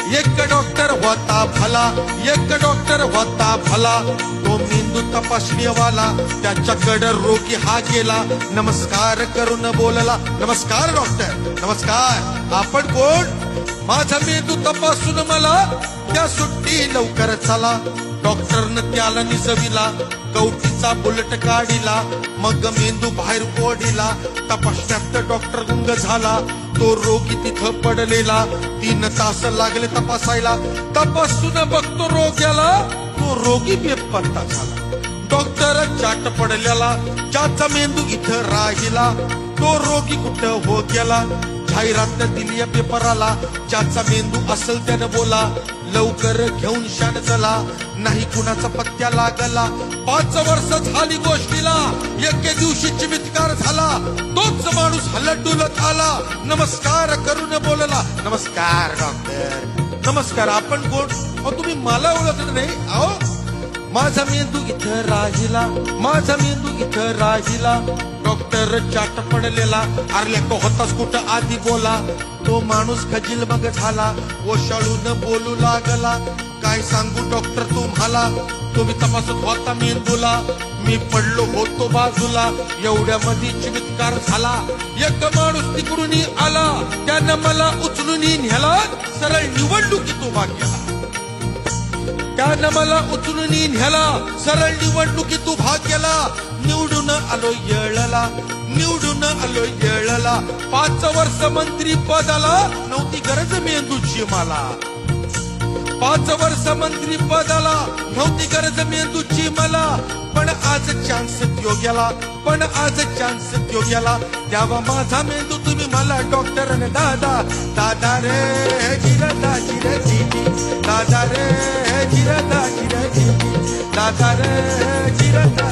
एक डॉक्टर होता भला, एक डॉक्टर होता भला, तो मेंदू तपासणीवाला. त्याच्याकडे रोगी हा गेला, नमस्कार करून बोलला, नमस्कार डॉक्टर नमस्कार, आपण कोण? माझा मेंदू तपासून मला त्या सुट्टी लवकर चला. डॉक्टरनं त्याला निजविला, कवटीचा बुलेट काढिला, मग मेंदू बाहेर ओढिला. तपासण्यात डॉक्टर गुंग झाला, तो रोगी तिथं पडलेला. 3 तास लागले तपासायला, तपासून बघतो रोग्याला, तो रोगी बेपत्ता झाला. डॉक्टर चाट पडलेला, ज्याचा मेंदू इथं राहिला, तो रोगी कुठं हो गेला. जाहिरात दिली पेपराला, ज्याचा मेंदू असेल त्यानं बोला, लवकर घेऊन शान चला, नाही कुणाचा पत्त्या लागला. 5 वर्ष झाली गोष्टीला, एके दिवशी चमत्कार झाला, तोच माणूस हलत आला, नमस्कार करून बोलला, नमस्कार डॉक्टर नमस्कार, आपण कोण? तुम्ही मला ओळखलं नाही? अहो माझा मेंदू इथं राहिला, माझा मेंदू इथं राहिला. डॉक्टर चाट पडलेला, अरले तो होताच कुठं आधी बोला. तो माणूस खजील मग झाला, ओशाळून बोलू लागला, काय सांगू डॉक्टर तुम्हाला, तुम्ही तपासत होता मेंदूला, मी पडलो होतो बाजूला. एवढ्यामध्ये चमत्कार झाला, एक माणूस तिकडून आला, त्यानं मला उचलून नेला, सरळ निवडणुकीत उभा केला. त्यानं मला उचलून न्याला, सरळ निवडणुकीत उभा केला. निवडून आलो येळला, निवडून आलो येळला. 5 वर्ष मंत्री पदाला नव्हती गरज मेंदूची मला, 5 वर्ष मंत्री पदाला नव्हती गरज मेंदूची मला. पण आज चान्स त्यो गेला, पण आज चान्स त्यो गेला. द्यावा माझा मेंदू तुम्ही मला डॉक्टर दादा, दादा रे जिरदा जिरजी, दादा रे जिरदा जिरजी, दादा रे जिरदा